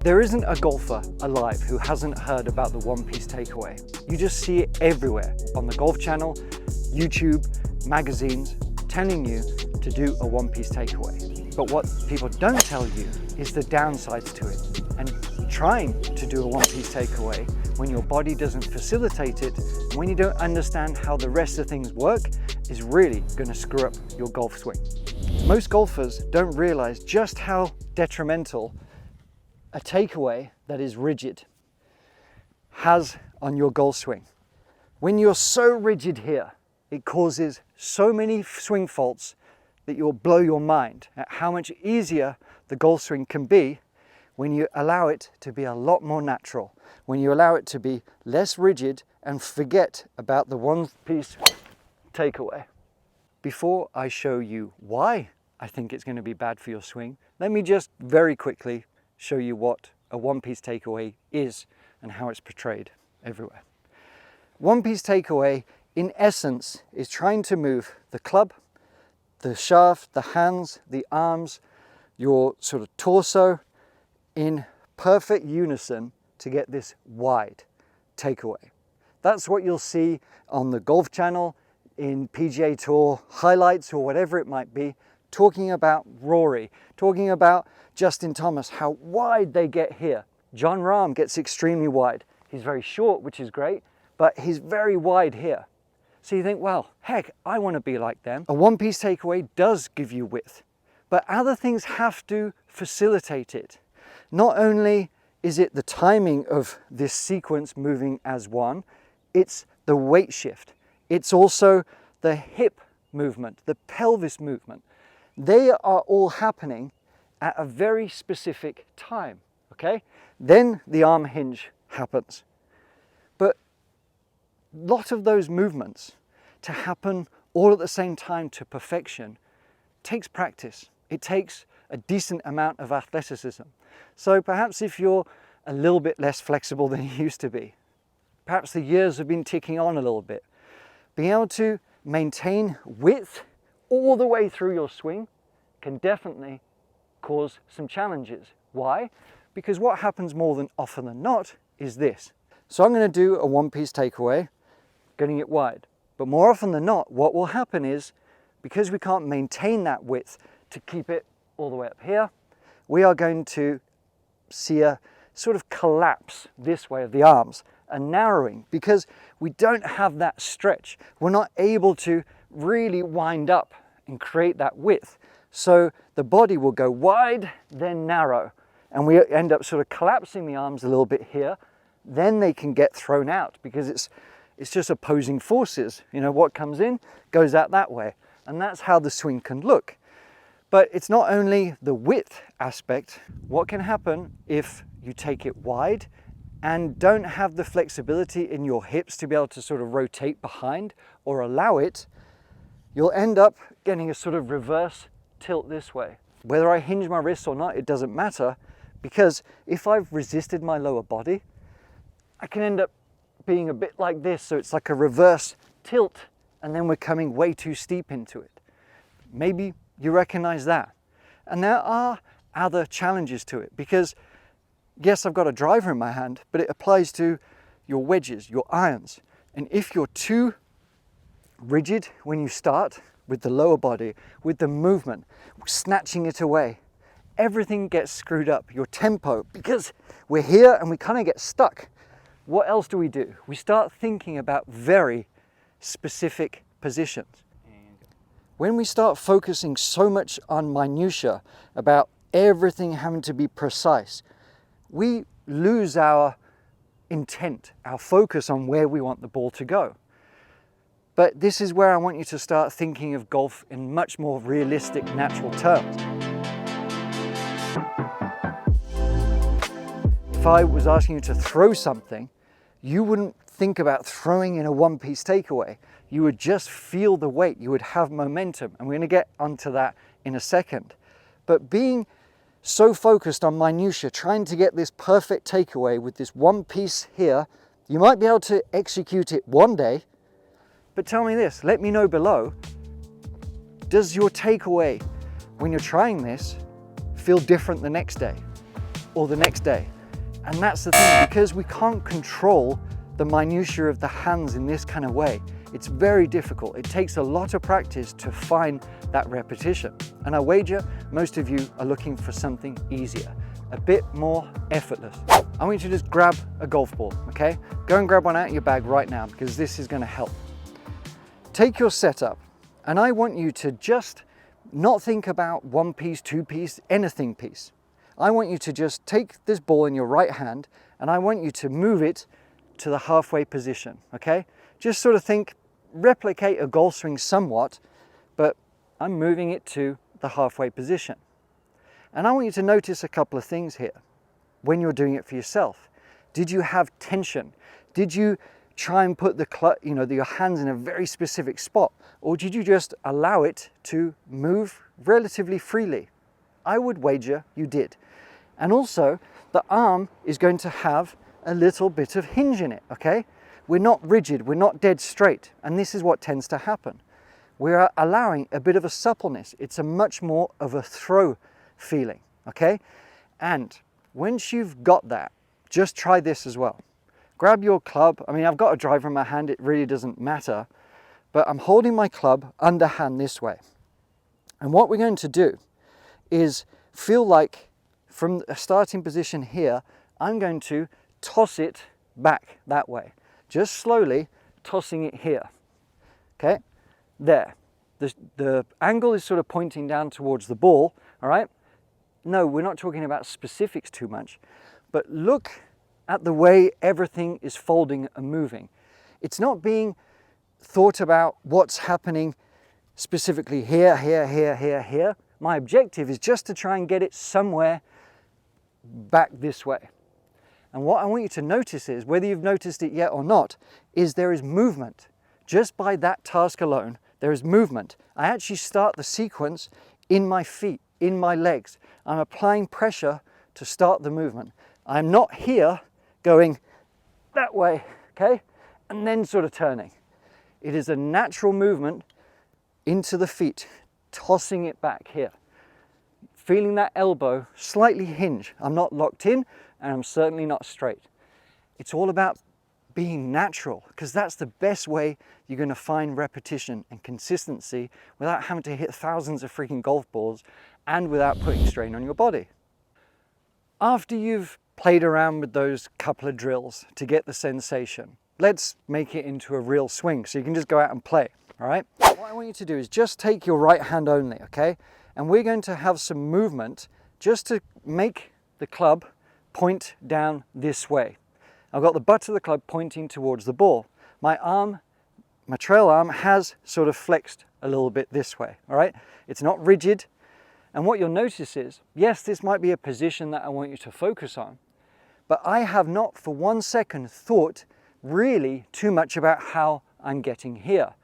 There isn't a golfer alive who hasn't heard about the one-piece takeaway. You just see it everywhere on the Golf Channel, YouTube, magazines, telling you to do a one-piece takeaway. But what people don't tell you is the downsides to it. And trying to do a one-piece takeaway when your body doesn't facilitate it, when you don't understand how the rest of things work, is really going to screw up your golf swing. Most golfers don't realize just how detrimental a takeaway that is rigid has on your golf swing. When you're so rigid here, it causes so many swing faults that you'll blow your mind at how much easier the golf swing can be when you allow it to be a lot more natural, when you allow it to be less rigid and forget about the one-piece takeaway. Before I show you why I think it's going to be bad for your swing, let me just very quickly show you what a one-piece takeaway is and how it's portrayed everywhere. One-piece takeaway, in essence, is trying to move the club, the shaft, the hands, the arms, your sort of torso in perfect unison to get this wide takeaway. That's what you'll see on the Golf Channel, in PGA Tour highlights or whatever it might be, talking about Rory, talking about Justin Thomas, how wide they get here. Jon Rahm gets extremely wide. He's very short, which is great, but he's very wide here. So you think, well, heck, I want to be like them. A one-piece takeaway does give you width, but other things have to facilitate it. Not only is it the timing of this sequence moving as one, it's the weight shift. It's also the hip movement, the pelvis movement. They are all happening at a very specific time, okay? Then the arm hinge happens. But a lot of those movements to happen all at the same time to perfection takes practice. It takes a decent amount of athleticism. So perhaps if you're a little bit less flexible than you used to be, perhaps the years have been ticking on a little bit, being able to maintain width all the way through your swing can definitely cause some challenges. Why? Because what happens more than often than not is this. So I'm going to do a one-piece takeaway, getting it wide. But more often than not, what will happen is, because we can't maintain that width to keep it all the way up here, we are going to see a sort of collapse this way of the arms, a narrowing, because we don't have that stretch. We're not able to really wind up and create that width. So the body will go wide, then narrow, and we end up sort of collapsing the arms a little bit here. Then they can get thrown out because it's just opposing forces. You know, what comes in goes out that way, and that's how the swing can look. But it's not only the width aspect. What can happen if you take it wide and don't have the flexibility in your hips to be able to sort of rotate behind or allow it? You'll end up getting a sort of reverse tilt this way. Whether I hinge my wrists or not, it doesn't matter, because if I've resisted my lower body, I can end up being a bit like this, so it's like a reverse tilt, and then we're coming way too steep into it. Maybe you recognize that. And there are other challenges to it, because yes, I've got a driver in my hand, but it applies to your wedges, your irons. And if you're too rigid when you start with the lower body, with the movement, snatching it away, everything gets screwed up. Your tempo, because we're here and we kind of get stuck. What else do? We start thinking about very specific positions. When we start focusing so much on minutia, about everything having to be precise, we lose our intent, our focus on where we want the ball to go. But this is where I want you to start thinking of golf in much more realistic, natural terms. If I was asking you to throw something, you wouldn't think about throwing in a one-piece takeaway. You would just feel the weight, you would have momentum, and we're going to get onto that in a second. But being so focused on minutia, trying to get this perfect takeaway with this one piece here, you might be able to execute it one day, but tell me this, let me know below, does your takeaway when you're trying this feel different the next day? or the next day. And that's the thing, because we can't control the minutiae of the hands in this kind of way. It's very difficult. It takes a lot of practice to find that repetition. And I wager most of you are looking for something easier, a bit more effortless. I want you to just grab a golf ball, okay? Go and grab one out of your bag right now, because this is going to help. Take your setup, and I want you to just not think about one piece, two piece, anything piece. I want you to just take this ball in your right hand, and I want you to move it to the halfway position, okay? Just sort of think, replicate a golf swing somewhat, but I'm moving it to the halfway position. And I want you to notice a couple of things here when you're doing it for yourself. Did you have tension? Did you try and put your hands in a very specific spot? Or did you just allow it to move relatively freely? I would wager you did. And also, the arm is going to have a little bit of hinge in it, okay? We're not rigid, we're not dead straight, and this is what tends to happen. We're allowing a bit of a suppleness. It's a much more of a throw feeling, okay? And once you've got that, just try this as well. Grab your club. I mean, I've got a driver in my hand, it really doesn't matter, but I'm holding my club underhand this way. And what we're going to do is feel like from a starting position here, I'm going to toss it back that way. Just slowly tossing it here, okay? There. The angle is sort of pointing down towards the ball, all right? No, we're not talking about specifics too much, but look at the way everything is folding and moving. It's not being thought about what's happening specifically here, here, here, here, here. My objective is just to try and get it somewhere back this way. And what I want you to notice is, whether you've noticed it yet or not, is there is movement. Just by that task alone, there is movement. I actually start the sequence in my feet, in my legs. I'm applying pressure to start the movement. I'm not here going that way, okay? And then sort of turning. It is a natural movement into the feet, tossing it back here. Feeling that elbow slightly hinge. I'm not locked in, and I'm certainly not straight. It's all about being natural, because that's the best way you're going to find repetition and consistency without having to hit thousands of freaking golf balls and without putting strain on your body. After you've played around with those couple of drills to get the sensation, let's make it into a real swing so you can just go out and play, all right? What I want you to do is just take your right hand only, okay? And we're going to have some movement just to make the club point down this way. I've got the butt of the club pointing towards the ball. My arm, my trail arm has sort of flexed a little bit this way, all right? It's not rigid. And what you'll notice is, yes, this might be a position that I want you to focus on, but I have not for 1 second thought really too much about how I'm getting here.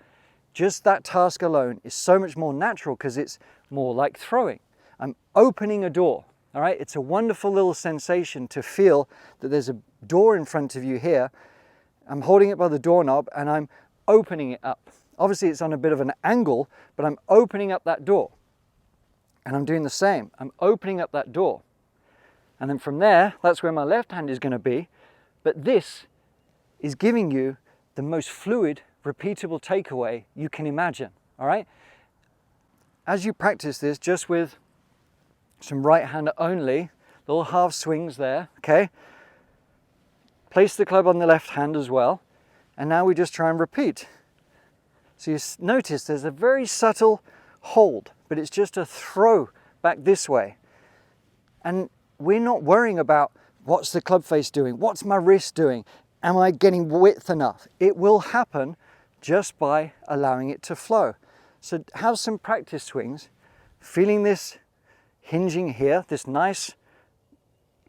Just that task alone is so much more natural because it's more like throwing. I'm opening a door. All right, it's a wonderful little sensation to feel that there's a door in front of you here. I'm holding it by the doorknob and I'm opening it up. Obviously it's on a bit of an angle, but I'm opening up that door. And I'm doing the same. I'm opening up that door. And then from there, that's where my left hand is going to be. But this is giving you the most fluid, repeatable takeaway you can imagine. All right? As you practice this, just with some right hand only, little half swings there, okay? Place the club on the left hand as well. And now we just try and repeat. So you notice there's a very subtle hold, but it's just a throw back this way. And we're not worrying about what's the club face doing, what's my wrist doing, am I getting width enough? It will happen just by allowing it to flow. So have some practice swings, feeling this hinging here, this nice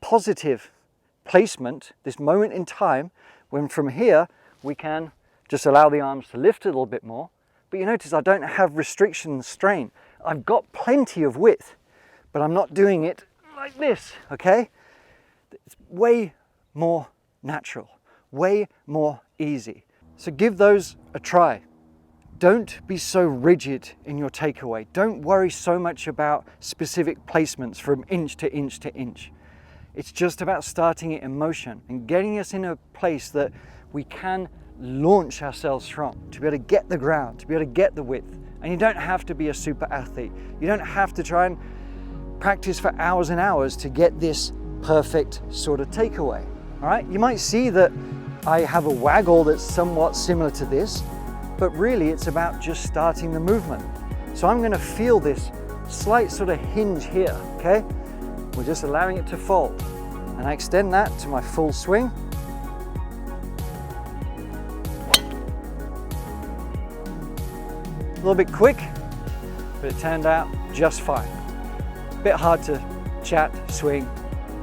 positive placement, this moment in time when from here we can just allow the arms to lift a little bit more. But you notice I don't have restriction and strain. I've got plenty of width, but I'm not doing it like this, okay? It's way more natural, way more easy. So give those a try. Don't be so rigid in your takeaway. Don't worry so much about specific placements from inch to inch to inch. It's just about starting it in motion and getting us in a place that we can launch ourselves from, to be able to get the ground, to be able to get the width. And you don't have to be a super athlete. You don't have to try and practice for hours and hours to get this perfect sort of takeaway. All right, you might see that I have a waggle that's somewhat similar to this, but really it's about just starting the movement. So I'm going to feel this slight sort of hinge here, okay? We're just allowing it to fold. And I extend that to my full swing. A little bit quick, but it turned out just fine. A bit hard to chat, swing,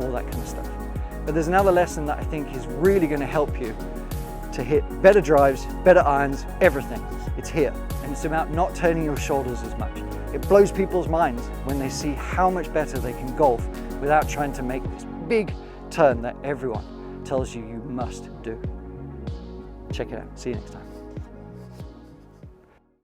all that kind of stuff. But there's another lesson that I think is really going to help you to hit better drives, better irons, everything. It's here, and it's about not turning your shoulders as much. It blows people's minds when they see how much better they can golf without trying to make this big turn that everyone tells you you must do. Check it out. See you next time.